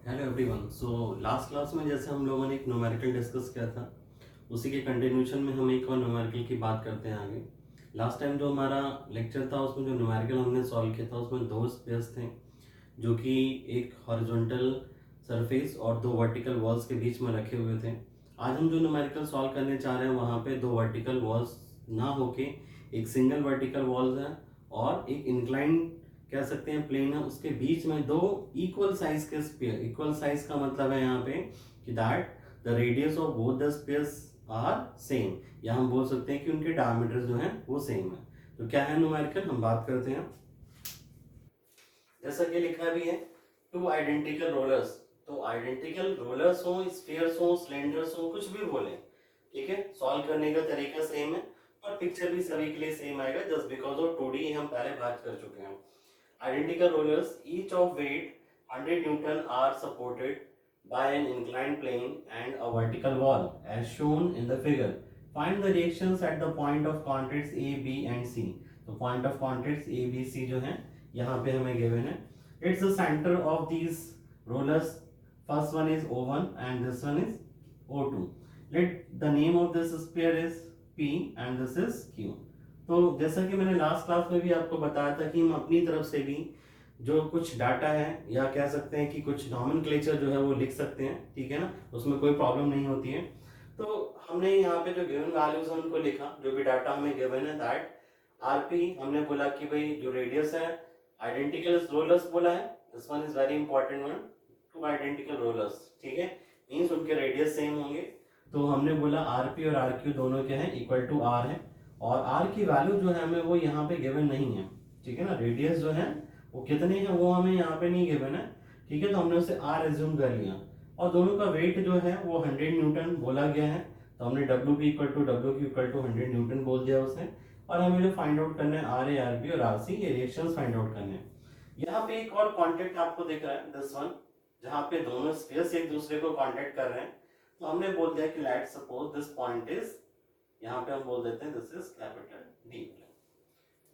Hello everyone. So last class में जैसे हम लोगों ने एक न्यूमेरिकल डिस्कस किया था, उसी के कंटिन्यूशन में हम एक और न्यूमेरिकल की बात करते हैं आगे। लास्ट टाइम जो हमारा लेक्चर था उसमें जो न्यूमेरिकल हमने सॉल्व किया था उसमें दो स्पेयर्स थे, जो कि एक हॉरिजॉन्टल सरफेस और दो वर्टिकल वॉल्स के बीच में रखे हुए थे। आज हम जो न्यूमेरिकल सॉल्व करने चाह रहे हैं वहाँ पे दो वर्टिकल वॉल्स ना होके एक सिंगल वर्टिकल वॉल्स है और एक इंक्लाइन कह सकते हैं प्लेन है, उसके बीच में दो इक्वल साइज के स्पेयर। इक्वल साइज का मतलब है यहाँ पे कि that the radius of both the spheres are same, या हम बोल सकते हैं कि उनके डायमीटर जो है वो सेम है। तो क्या है न्यूमेरिकल, हम बात करते हैं। जैसा कि लिखा भी है, टू आइडेंटिकल रोलर्स। तो आइडेंटिकल रोलर्स हो, स्फीयर्स हो, सिलेंडर्स हो, कुछ भी बोले, ठीक है। सॉल्व करने का तरीका सेम है और पिक्चर भी सभी के लिए सेम आएगा, जस्ट बिकॉज ऑफ 2D हम पहले बात कर चुके हैं। Identical rollers, each of weight 100 Newton, are supported by an inclined plane and a vertical wall, as shown in the figure. Find the reactions at the point of contacts A, B and C. तो point of contacts A, B, C जो है यहाँ पे हमें given है. It's the center of these rollers. First one is O1 and this one is O2. Let the name of this sphere is P and this is Q. तो जैसा कि मैंने लास्ट क्लास में भी आपको बताया था कि हम अपनी तरफ से भी जो कुछ डाटा है या कह सकते हैं कि कुछ नॉमेनक्लेचर जो है वो लिख सकते हैं, ठीक है ना, उसमें कोई प्रॉब्लम नहीं होती है। तो हमने यहाँ पे जो गिवन वैल्यूज है उनको लिखा, जो भी डाटा हमें गिवन है दैट आरपी हमने बोला कि भाई जो रेडियस है आइडेंटिकल रोलर्स बोला है, this one is very important one, two identical rollers, ठीक है, मीन्स उनके रेडियस सेम होंगे। तो हमने बोला आरपी और आरक्यू दोनों क्या है, इक्वल टू आर है, और आर की वैल्यू जो है हमें वो यहाँ पे गिवन नहीं है, ठीक है ना। रेडियस जो है वो कितने हैं वो हमें यहाँ पे नहीं गिवन है, ठीक है, तो हमने उसे आर एज्यूम कर लिया। और दोनों का वेट जो है वो 100 न्यूटन बोला गया है, तो हमने W B equal to W Q equal to 100 newton बोल दिया उसे। और हमें जो फाइंड आउट करना है आर ए, आर बी और आर सी, ये रिएक्शंस फाइंड आउट करने हैं। यहाँ पे एक और कॉन्टेक्ट आपको दिख रहा है, दिस वन, जहाँ पे दोनों स्फीयर्स एक दूसरे को कॉन्टेक्ट कर रहे हैं। तो हमने बोल दिया कि let's suppose this point is, यहाँ पे हम बोल देते हैं दिस इज कैपिटल डी।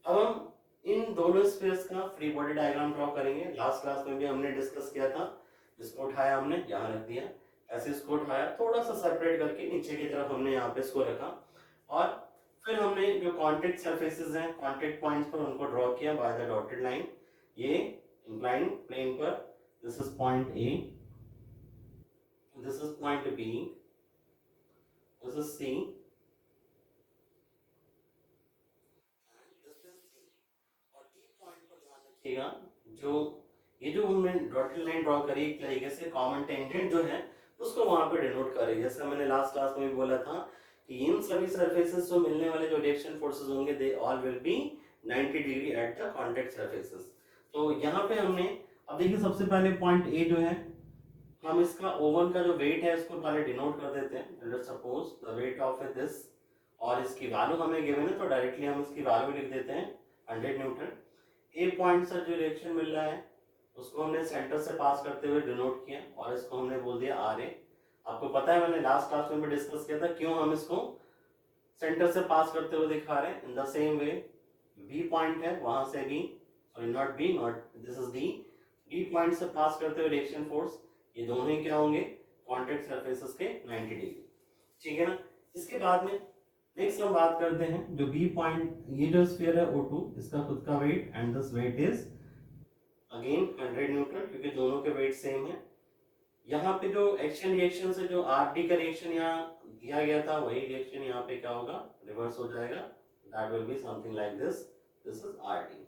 अब हम इन दोनों स्पेस का फ्री बॉडी डायग्राम ड्रॉ करेंगे। लास्ट क्लास में भी हमने डिस्कस किया था, इसको उठाया हमने यहाँ रख दिया, ऐसे इसको उठाया थोड़ा सा सेपरेट करके नीचे की तरफ हमने यहाँ पे इसको रखा, और फिर हमने जो कॉन्टेक्ट सरफेसेस हैं कॉन्टेक्ट पॉइंट्स पर उनको ड्रॉ किया बाय द डॉटेड लाइन। ये इंक्लाइन प्लेन पर this is point A, this is point B, this is C, जो ये जो हमने डॉटेड लाइन ड्रॉ करी एक तरीके से कॉमन टेंजेंट जो है उसको वहां पे डिनोट कर रही है। जैसे मैंने लास्ट क्लास में भी बोला था कि इन सभी सरफेसेस से मिलने वाले जो रिएक्शन फोर्सेस होंगे they all will be 90 degree at the contact surfaces. तो यहाँ पे हमने, अब देखिए सबसे पहले पॉइंट ए जो है, हम इसका ओवन का जो वेट है इसको पहले डिनोट कर देते हैं। Let's suppose the weight of this, और इसकी वैल्यू हमें गिवन है तो डायरेक्टली हम इसकी वैल्यू लिख देते हैं 100 न्यूटन। ए पॉइंट से जो रिएक्शन मिल रहा है उसको हमने सेंटर से पास करते हुए डिनोट किया और इसको हमने बोल दिया आर ए। आपको पता है मैंने लास्ट क्लास में भी डिस्कस किया था क्यों हम इसको सेंटर से पास करते हुए दिखा रहे हैं। In the same way B point है, वहां से भी, sorry not B, not this is D, D point से पास करते हुए रिएक्शन फोर्स ये दोनों ही क्या होंगे, कॉन्टेक्ट सरफेसेस के 90 डिग्री, ठीक है ना। इसके बाद में नेक्स्ट हम बात करते हैं जो बी पॉइंट, ये जो स्फीयर है O2, इसका खुद का weight and this weight is again 100 newton, क्योंकि दोनों के वेट सेम है। यहाँ पे जो एक्शन रिएक्शन से जो आरडी का रिएक्शन यहाँ दिया गया था वही रिएक्शन यहाँ पे क्या होगा, रिवर्स हो जाएगा, that will be something like this, this is RD.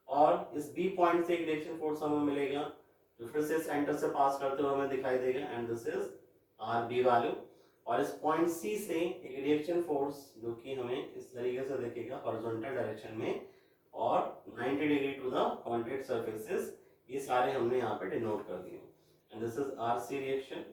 और इस बी पॉइंट से एक रिएक्शन फोर्स हमें मिलेगा जो फिर से सेंटर से पास करते हुए हमें दिखाई देगा and this is R B value. और इस पॉइंट सी से एक रिएक्शन फोर्स जो कि हमें इस तरीके से दिखेगा हॉरिजॉन्टल डायरेक्शन में और 90 degree to the contact surfaces, ये सारे हमने यहाँ पे डिनोट कर दिए and this is RC reaction.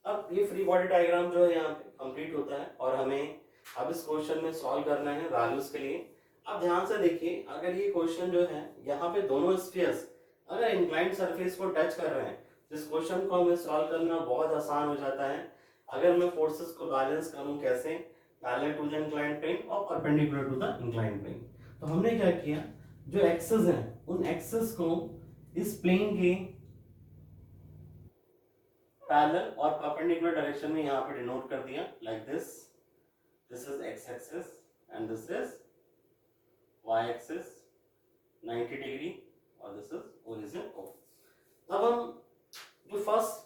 अब ये फ्री बॉडी डायग्राम जो है यहाँ पे कंप्लीट होता है और हमें अब इस क्वेश्चन में सॉल्व करना है वैल्यूज के लिए। अब ध्यान से देखिए, अगर ये क्वेश्चन जो है यहाँ पे दोनों स्फीयर्स अगर इंक्लाइंड सरफेस को टच कर रहे हैं, इस क्वेश्चन को हमें सॉल्व करना बहुत आसान हो जाता है अगर मैं फोर्सेस को बैलेंस करूं, कैसे, parallel to the inclined plane और perpendicular to the inclined plane. तो हमने क्या किया, जो एक्सेस हैं उन एक्सेस को इस प्लेन के पैरेलल और परपेंडिकुलर डायरेक्शन में यहाँ पे डिनोट कर दिया like this is X axis and this is Y axis 90 degree और दिस इज ओरिजिन ओ। अब हम जो फर्स्ट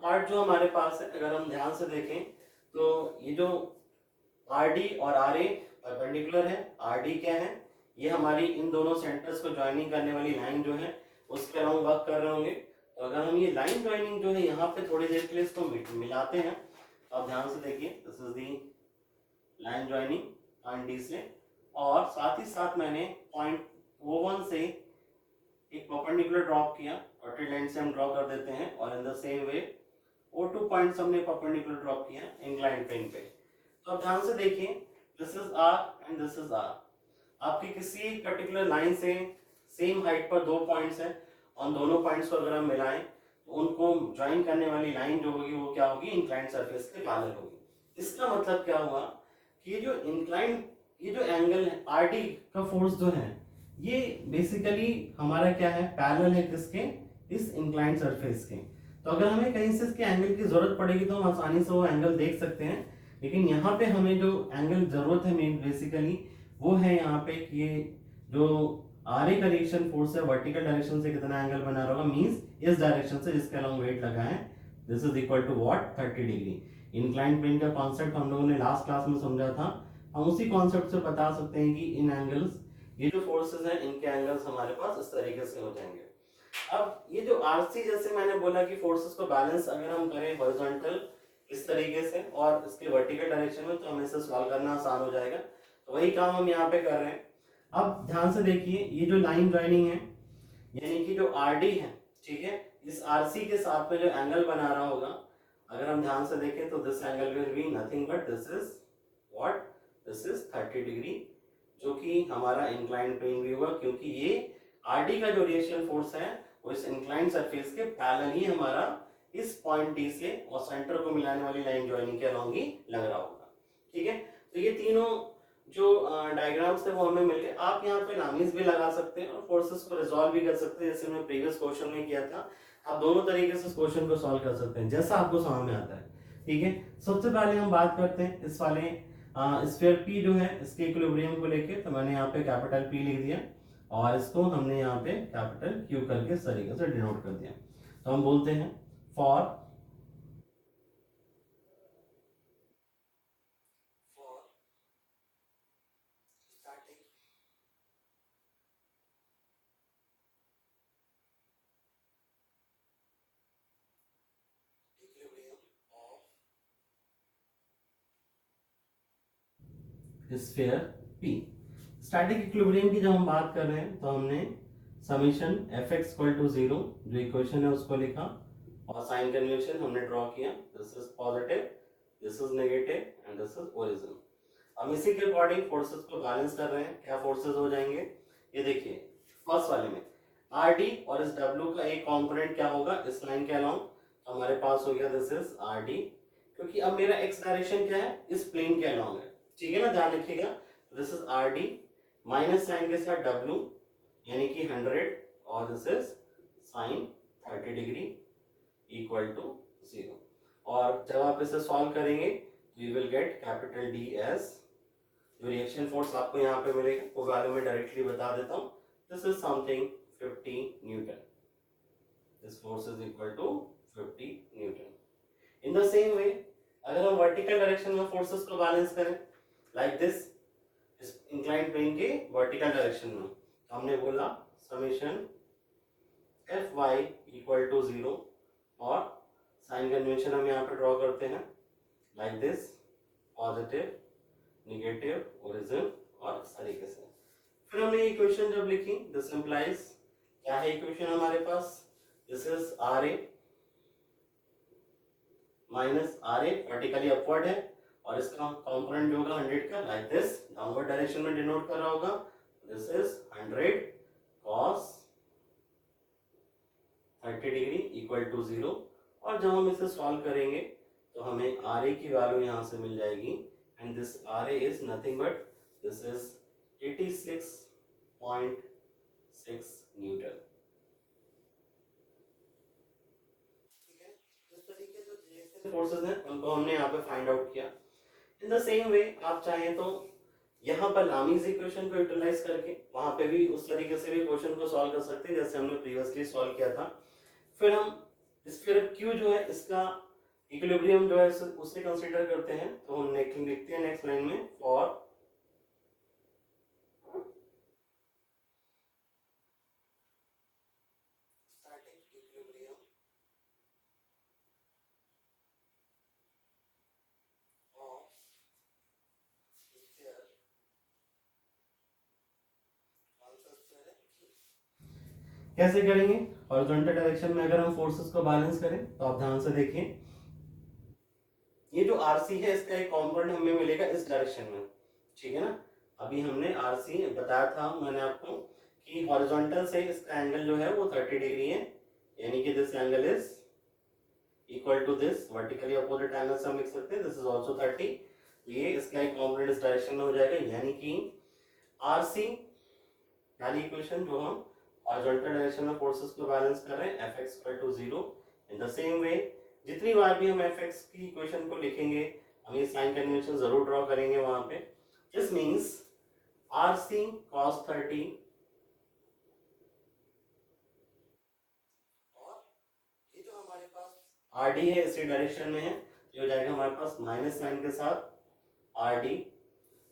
पार्ट जो हमारे पास है अगर हम ध्यान से देखें तो ये जो आर डी और आर ए परपेंडिकुलर है, आर डी क्या है, ये हमारी इन दोनों सेंटर्स को ज्वाइनिंग करने वाली लाइन जो है उसके अराउंड वर्क कर रहे होंगे। तो अगर हम ये लाइन ज्वाइनिंग जो है यहाँ पे थोड़ी देर के लिए इसको मिलाते हैं तो आप ध्यान से देखिए this is the line joining point D से, और साथ ही साथ मैंने पॉइंट O1 से एक परपेंडिकुलर ड्रॉप किया, डॉटेड लाइन से हम ड्रॉ कर देते हैं, और in the same way O2 point हमने परपेंडिकुलर ड्रॉप किया इंक्लाइंड प्लेन पे। तो आप ध्यान से देखिए this is R and this is R, आपकी किसी पर्टिकुलर लाइन से सेम हाइट पर दो पॉइंट्स हैं, उन दोनों पॉइंट्स को अगर हम मिलाएं तो उनको ज्वाइन करने वाली लाइन जो होगी वो क्या होगी, इंक्लाइंड सरफेस के पैरेलल होगी। इसका मतलब क्या हुआ कि ये जो इंक्लाइंड, ये जो एंगल है आर डी का फोर्स जो है ये बेसिकली हमारा क्या है, पैरेलल है किसके, इस इंक्लाइंड सरफेस के। तो अगर हमें कहीं से इसके एंगल की जरूरत पड़ेगी तो हम आसानी से वो एंगल देख सकते हैं, लेकिन यहाँ पे हमें जो एंगल जरूरत है मेन बेसिकली वो है यहाँ पे कि ये जो आर ए का रिएक्शन फोर्स है वर्टिकल डायरेक्शन से कितना एंगल बना रहा होगा, मींस इस डायरेक्शन से जिसके अलोंग वेट लगा है this is equal to what, 30 degree. Inclined plane का कॉन्सेप्ट हम लोगों ने लास्ट क्लास में समझा था, हम उसी कॉन्सेप्ट से बता सकते हैं कि इन एंगल्स, ये जो फोर्सेस हैं इनके एंगल्स हमारे पास इस तरीके से हो जाएंगे। अब ये जो आरसी, जैसे मैंने बोला कि फोर्सेस को बैलेंस अगर हम करें हॉरिजॉन्टल इस तरीके से और इसके वर्टिकल डायरेक्शन में तो हमें इसे सॉल्व करना आसान हो जाएगा, तो वही काम हम यहाँ पे कर रहे हैं। अब ध्यान से देखिए ये जो लाइन ज्वाइनिंग है यानी कि जो आरडी है, ठीक है, इस आरसी के साथ में जो एंगल बना रहा होगा अगर हम ध्यान से देखें तो this angle will be nothing but this is what, this is 30 degree, जो कि हमारा इंक्लाइंड प्लेन भी होगा क्योंकि ये आरडी का जो रिएक्शन फोर्स है वो इस इंक्लाइंड सरफेस के पैरेलल ही हमारा इस पॉइंट डी से और सेंटर को मिलाने वाली लाइन ज्वाइनिंग के अलोंग ही लग रहा होगा। ठीक है, तो ये तीनों जो डायग्राम्स थे वो हमें मिल गए। आप यहाँ पे नामीज भी लगा सकते हैं और फोर्सेस को रिजॉल्व भी कर सकते हैं, जैसे हमने प्रीवियस क्वेश्चन में किया था। आप दोनों तरीके से इस क्वेश्चन को सॉल्व कर सकते हैं जैसा आपको समझ में आता है। ठीक है, सबसे पहले हम बात करते हैं इस वाले स्फीयर पी जो है इसके इक्विलिब्रियम को लेके, तो मैंने यहाँ पे कैपिटल पी लिख दिया और इसको हमने यहाँ पे कैपिटल क्यू करके इस तरीके से डिनोट कर दिया। तो हम बोलते हैं for sphere P, static equilibrium की जब हम बात कर रहे हैं तो हमने summation F X equal to 0 जो इक्वेशन है उसको लिखा और साइन कन्वेंशन हमने ड्रॉ किया, this is positive, this is negative and this is origin. हम इसी के अकॉर्डिंग फोर्सेस को बैलेंस कर रहे हैं। क्या फोर्सेस हो जाएंगे, ये देखिए फर्स्ट वाले में आर डी और इस डब्ल्यू का एक कंपोनेंट क्या होगा इस लाइन के अलोंग, तो हमारे पास हो गया दिस इज आर डी, क्योंकि अब मेरा एक्स डायरेक्शन क्या है इस प्लेन के अलोंग है, ठीक है ना, ध्यान रखिएगा। This is R D minus sign के साथ डब्ल्यू यानी कि 100 और this is sine 30 degree equal to 0, और जब आप इसे सॉल्व करेंगे you will get capital D S, जो रिएक्शन फोर्स आपको यहाँ पे मिलेगा वो वैल्यू में डायरेक्टली बता देता हूँ, this is something 50 newton, this force is equal to 50 newton. In the same way अगर हम वर्टिकल डायरेक्शन में फोर्सेस को बैलेंस करें लाइक दिस, इस इंक्लाइंड प्लेन के वर्टिकल डायरेक्शन में, तो हमने बोला summation F Y equal to 0 और साइन कन्वेंशन हम यहाँ पे ड्रॉ करते हैं like this, positive, negative, origin और इस तरीके से। फिर हमने इक्वेशन जब लिखी दिस इंप्लाइज क्या है इक्वेशन हमारे पास, this is R A minus R A vertically upward है और इसका कंपोनेंट जो होगा 100 का लाइक दिस डाउनवर्ड डायरेक्शन में डिनोट कर रहा होगा, this is 100 cos 30 degree equal to 0, और जब हम इसे सॉल्व करेंगे तो हमें आर ए की वैल्यू यहाँ से मिल जाएगी and this R A is nothing but this is 86.6 newton. Forces हैं उनको हमने यहाँ पे फाइंड आउट किया। इन द सेम वे आप चाहें तो यहाँ पर लामीज इक्वेशन को यूटिलाइज करके वहां पे भी उस तरीके से भी क्वेश्चन को सॉल्व कर सकते हैं जैसे हमने प्रीवियसली सॉल्व किया था। फिर हम स्फीयर क्यू जो है इसका इक्विलिब्रियम जो है उसे कंसीडर करते हैं, तो हम लिखते हैं नेक्स्ट लाइन में फॉर कैसे करेंगे। हॉरिजॉन्टल डायरेक्शन में अगर हम फोर्सेस को बैलेंस करें तो आप ध्यान से देखिए, ये जो आरसी है इसका एक कंपोनेंट हमें मिलेगा इस डायरेक्शन में, ठीक है ना। अभी हमने आरसी बताया था मैंने आपको कि हॉरिजॉन्टल से इसका एंगल जो है वो 30 डिग्री है, यानी कि this angle is equal to this vertically opposite angle से हम लिख सकते हैं दिस इज आल्सो 30। ये इसका एक कंपोनेंट इस डायरेक्शन में हो जाएगा, यानी कि आरसी वाली इक्वेशन जो हम हॉरिजॉन्टल डायरेक्शन में फोर्सेस को बैलेंस कर रहे हैं Fx equal to 0। In the same way जितनी बार भी हम Fx की इक्वेशन को लिखेंगे हम ये साइन कन्वेंशन जरूर ड्रॉ करेंगे वहां पे। दिस मींस RC cos 30 और ये जो हमारे पास RD है इसी डायरेक्शन में है, ये हो जाएगा हमारे पास माइनस साइन के साथ RD,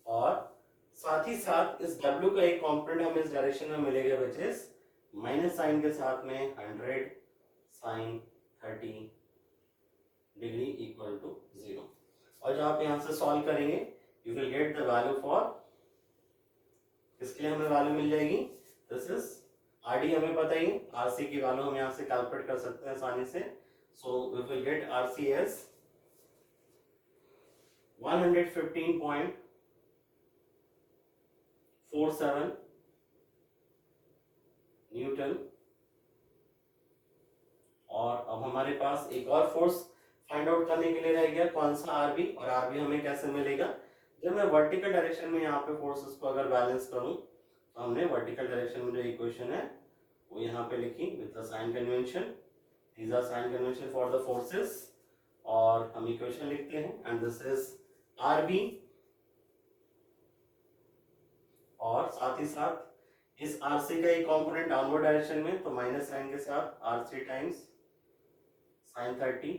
और साथ ही साथ इस W का एक कंपोनेंट हमें इस डायरेक्शन में मिलेगा विच इज माइनस साइन के साथ में 100 साइन 30 डिग्री इक्वल टू 0। और जब आप यहां से सॉल्व करेंगे you will get the value for, इसके लिए हमें वैल्यू मिल जाएगी दिस इज RD हमें पता ही, RC की वैल्यू हम यहां से कैलकुलेट कर सकते हैं आसानी से। So we will get RC as 115.47 newton. और अब हमारे पास एक और फोर्स फाइंड आउट करने के लिए रह गया, कौन सा आरबी, और आरबी हमें कैसे मिलेगा जब मैं वर्टिकल डायरेक्शन में यहाँ पे फोर्सेस को अगर बैलेंस करूं, तो हमने वर्टिकल डायरेक्शन में जो इक्वेशन है वो यहाँ पे लिखी with the sign convention, these are sign convention for the forces, और हम इक्वेशन लिखते हैं एंड दिस इज आरबी, और साथ ही साथ इस आरसी का एक कंपोनेंट डाउनवर्ड डायरेक्शन में तो माइनस साइन के साथ आरसी टाइम्स साइन 30,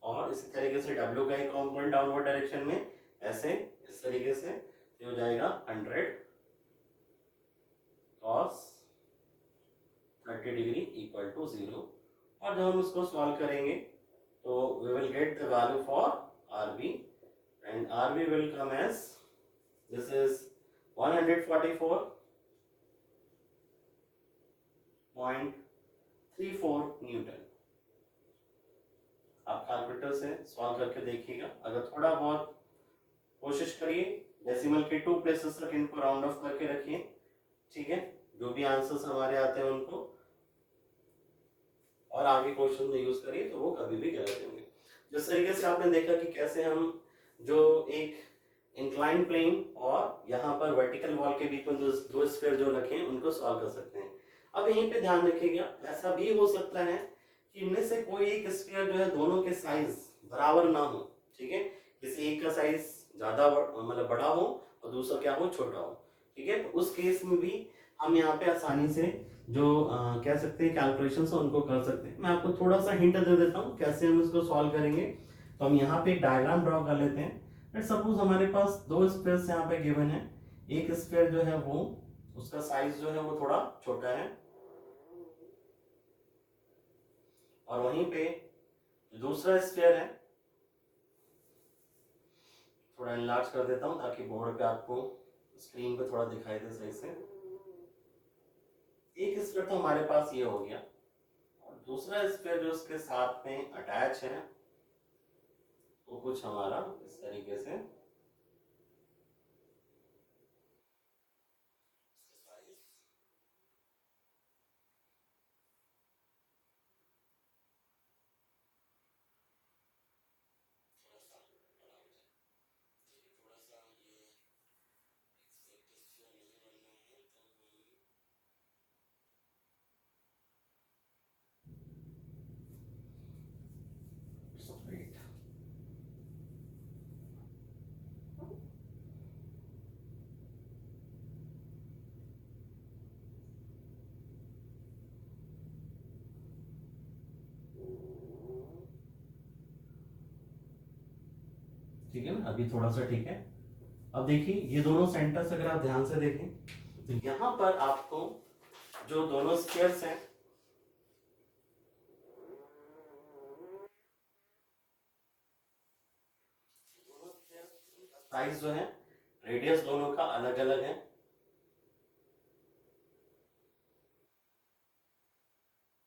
और इसी तरीके से W का एक कंपोनेंट डाउनवर्ड डायरेक्शन में ऐसे इस तरीके से हो जाएगा 100 cos 30 डिग्री इक्वल टू 0। और जब हम इसको सॉल्व करेंगे तो we will get the value for RB and RB will come as this is 144.34 newton. आप कैलकुलेटर से सॉल्व करके देखिएगा, अगर थोड़ा बहुत कोशिश करिए डेसिमल के 2 प्लेसेस तक इनको राउंड ऑफ करके रखिए, ठीक है, जो भी आंसर्स हमारे आते हैं उनको, और आगे क्वेश्चन में यूज करिए तो वो कभी भी गलत होंगे। जिस तरीके से आपने देखा कि कैसे हम जो एक इंक्लाइन प्लेन और यहाँ पर वर्टिकल वॉल के बीच में दो स्फीयर जो रखे हैं उनको सॉल्व कर सकते हैं। अब यहीं पे ध्यान रखिएगा, ऐसा भी हो सकता है कि इनमें से कोई एक स्फीयर जो है दोनों के साइज बराबर ना हो, ठीक है, किसी एक का साइज ज्यादा मतलब बड़ा हो और दूसरा क्या हो छोटा हो, ठीक है, तो उस केस में भी हम यहाँ पे आसानी से जो कह सकते हैं कैलकुलेशंस है उनको कर सकते हैं। मैं आपको थोड़ा सा हिंट दे देता हूँ कैसे हम इसको सॉल्व करेंगे। तो हम यहाँ पे एक डायग्राम ड्रॉ कर लेते हैं। लेट्स सपोज हमारे पास दो स्फीयर्स यहाँ पे गिवन है, एक स्फीयर जो है वो उसका साइज जो है वो थोड़ा छोटा है, और वहीं पे दूसरा स्फीयर है, थोड़ा इनलार्ज कर देता हूं ताकि बोर्ड पे आपको स्क्रीन पे थोड़ा दिखाई दे सही से। एक स्फीयर तो हमारे पास ये हो गया, और दूसरा स्फीयर जो उसके साथ में अटैच है वो कुछ हमारा इस तरीके से ठीक है ना, अभी थोड़ा सा ठीक है। अब देखिए ये दोनों सेंटर्स अगर आप ध्यान से देखें तो यहाँ पर आपको जो दोनों स्फीयर्स हैं साइज जो है रेडियस दोनों का अलग अलग है।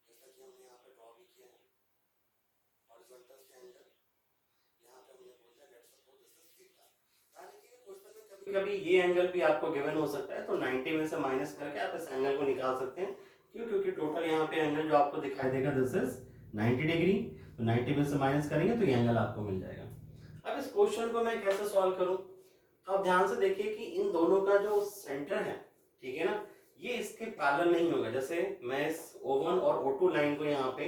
जैसा कि हमने यहाँ पे ड्रॉ भी किया है हॉरिजॉन्टल ट्रायंगल, यहाँ पे हमने बोला let's suppose this is theta. यानी कि क्वेश्चन में कभी कभी ये एंगल भी आपको गिवन हो सकता है, तो 90 में से माइनस करके आप इस एंगल को निकाल सकते हैं। क्यों? क्योंकि टोटल यहाँ पे एंगल जो आपको दिखाई देगा दिस इज 90 डिग्री, तो 90 में से माइनस करेंगे तो ये एंगल आपको मिल जाएगा। अब इस क्वेश्चन को मैं कैसे सॉल्व करूं, तो आप ध्यान से देखिए कि इन दोनों का जो सेंटर है, ठीक है ना, ये इसके पैरेलल नहीं होगा। जैसे मैं इस O1 और O2 लाइन को यहाँ पे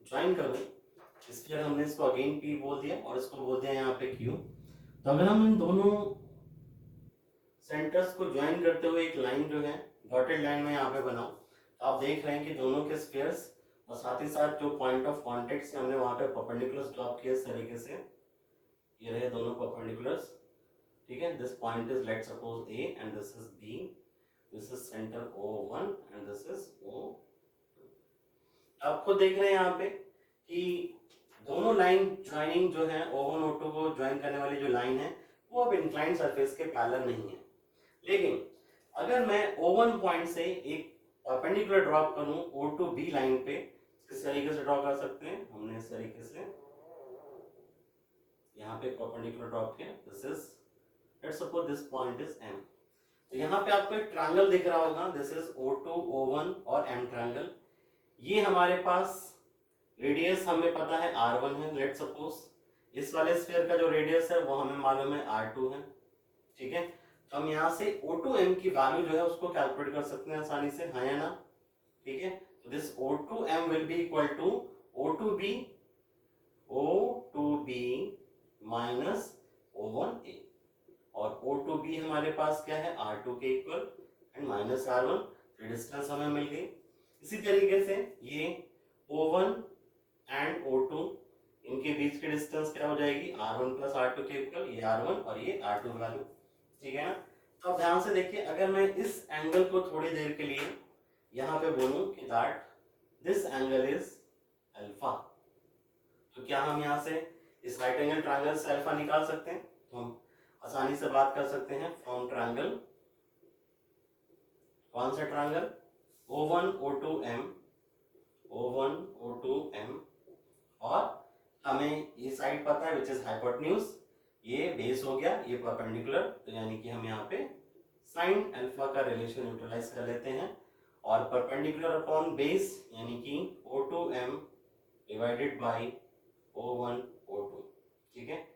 ज्वाइन करूं, इसलिए हमने इसको अगेन P बोल दिया और इसको बोल दिया यहाँ पे Q। तो अगर हम इन दोनों सेंटर्स को ज्वाइन करते हुए एक लाइन जो है डॉटेड लाइन में यहाँ पे बनाओ, तो आप देख रहे हैं कि दोनों के स्फीयर्स और साथ ही साथ जो पॉइंट ऑफ कॉन्टेक्ट से हमने वहाँ पे परपेंडिकुलर्स ड्रॉप किए इस तरीके से, ये रहे दोनों परपेंडिकुलर्स, ठीक है। This point is let's suppose A and this is B, this is centre O1 and this is O2। आप खुद देख रहे हैं यहाँ पे कि दोनों लाइन ज्वाइनिंग जो है O1 O2 को ज्वाइन करने वाली जो लाइन है वो अब इंक्लाइंड सरफेस के पैरेलल नहीं है। लेकिन अगर मैं O1 पॉइंट से एक परपेंडिकुलर ड्रॉप करूं O2 B लाइन पे, किस तरीके से ड्रॉ कर सकते हैं, हमने इस तरीके से यहाँ पे परपेंडिकुलर ड्रॉप किया, this is let's suppose this point is M। तो यहाँ पे आपको एक ट्रायंगल दिख रहा होगा, दिस इज O2 O1 और M ट्रायंगल। ये हमारे पास रेडियस हमें पता है R1 है, लेट्स सपोज इस वाले स्फीयर का जो रेडियस है वो हमें मालूम है R2 है, ठीक है। तो हम यहाँ से O2M की वैल्यू जो है उसको कैलकुलेट कर सकते हैं आसानी से, हाँ या ना, ठीक है। तो this O2M will be equal to O2B minus O1A, और O2B हमारे पास क्या है R2 के इक्वल एंड माइनस R1, तो डिस्टेंस हमें मिल गई। इसी तरीके से ये O1 एंड O2 इनके बीच की डिस्टेंस क्या हो जाएगी R1 प्लस R2 के इक्वल, ये R1 और ये R2 वैल्यू, ठीक है ना। तो अब ध्यान से देखिए, अगर मैं इस एंगल को थोड़ी देर के लिए यहाँ पे बोलूं कि that this angle is alpha, तो क्या हम यहाँ से इस राइट एंगल ट्रायंगल से अल्फा निकाल सकते हैं? तो हम आसानी से बात कर सकते हैं फ्रॉम ट्रायंगल, कौन सा triangle, O1 O2M, O1 O2M, और हमें ये साइड पता है विच इज हाइपोटेन्यूज, ये बेस हो गया, ये परपेंडिकुलर, तो यानी कि हम यहाँ पे साइन अल्फा का रिलेशन यूटिलाइज कर लेते हैं, और परपेंडिकुलर अपॉन बेस यानी कि O2M divided by O1 O2, ठीक है।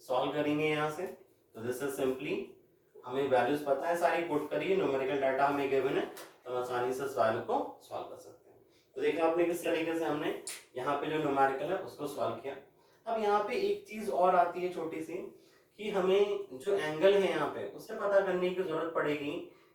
सॉल्व करेंगे यहाँ से, तो दिस इज सिंपली, हमें वैल्यूज पता है सारी, पुट करिए, न्यूमेरिकल डाटा हमें गिवन है, तो हम आसानी से इस वैल्यू को सॉल्व कर सकते हैं। तो देखा आपने किस तरीके से हमने यहाँ पे जो न्यूमेरिकल है उसको सॉल्व किया। अब यहाँ पे एक चीज और आती है छोटी सी, कि हमें जो एंगल है यहाँ पे उससे पता करने की जरूरत पड़ेगी।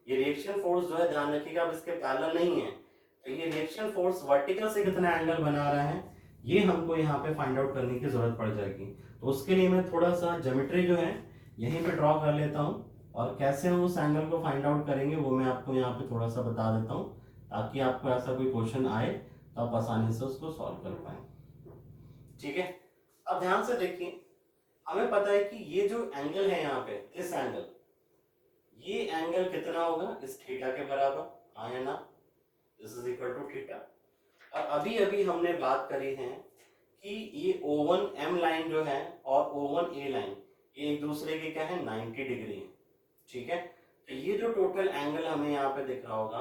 ये रिएक्शन फोर्स जो है, ध्यान रखिएगा, अब इसके पैरेलल नहीं है, तो ये रिएक्शन फोर्स वर्टिकल से कितना एंगल बना रहा है ये हमको यहाँ पे फाइंड आउट करने की जरूरत पड़ जाएगी। तो उसके लिए मैं थोड़ा सा ज्योमेट्री जो है यहीं पे ड्रॉ कर लेता हूँ, और कैसे हम उस एंगल को फाइंड आउट करेंगे वो मैं आपको यहाँ पे थोड़ा सा बता देता हूँ, ताकि आपको ऐसा कोई क्वेश्चन आए तो आप आसानी से उसको सॉल्व कर पाए, ठीक है। अब ध्यान से देखिए, हमें पता है कि ये जो एंगल है यहाँ पे, इस एंगल, ये एंगल कितना होगा, इस थीटा के बराबर, हाँ या ना, this is equal to theta. और अभी अभी हमने बात करी है कि ये O1M लाइन जो है और O1A लाइन, ये एक दूसरे के क्या है 90 डिग्री है, ठीक है। तो ये जो टोटल एंगल हमें यहाँ पे दिख रहा होगा,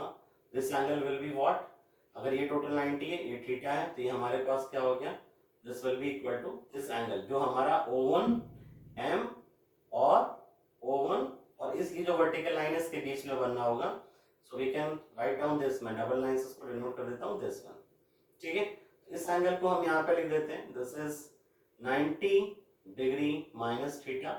this angle will be what, अगर ये टोटल 90 है, ये थीटा है, तो ये हमारे पास क्या हो गया, this will be equal to this angle जो हमारा O1M और O1 और इस ये जो वर्टिकल लाइन है इसके बीच में बनना होगा। So we can write down this, मैं डबल लाइन से इसको डिनोट कर देता हूँ, दिस वन, ठीक है। इस एंगल को हम यहाँ पे लिख देते हैं, this is 90 degree minus theta,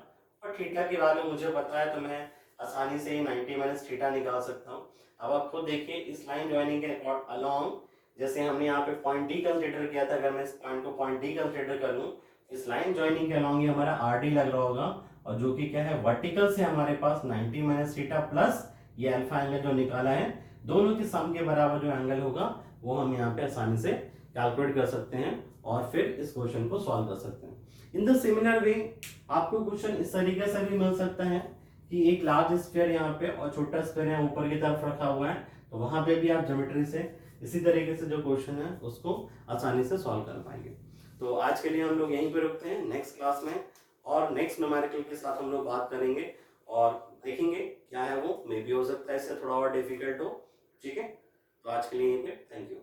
और थीटा की वैल्यू मुझे पता है तो मैं आसानी से 90 माइनस थीटा निकाल सकता हूँ। अब आप खुद देखिए, इस लाइन ज्वाइनिंग के अलोंग, जैसे हमने यहाँ पे पॉइंट डी कंसीडर किया था, अगर मैं इस पॉइंट को पॉइंट डी कंसीडर कर लूँ इस लाइन ज्वाइनिंग के अलॉन्ग ये हमारा आर डी लग रहा होगा, और जो कि क्या है वर्टिकल से हमारे पास 90 माइनस थीटा प्लस ये अल्फा एंगल जो निकाला है, दोनों के सम के बराबर जो एंगल होगा वो हम यहाँ पे आसानी से कैलकुलेट कर सकते हैं और फिर इस क्वेश्चन को सॉल्व कर सकते हैं। इन द सिमिलर वे आपको क्वेश्चन इस तरीके से भी मिल सकता है कि एक लार्ज स्फीयर यहाँ पे और छोटा स्फीयर यहाँ ऊपर की तरफ रखा हुआ है, तो वहां पे भी आप ज्योमेट्री से इसी तरीके से जो क्वेश्चन है उसको आसानी से सॉल्व कर पाएंगे। तो आज के लिए हम लोग यहीं पे रुकते हैं, नेक्स्ट क्लास में और नेक्स्ट न्यूमेरिकल के साथ हम लोग बात करेंगे और देखेंगे क्या है वो, मे बी हो सकता है इससे थोड़ा और डिफिकल्ट हो। ठीक है, तो आज के लिए यहीं पे, थैंक यू।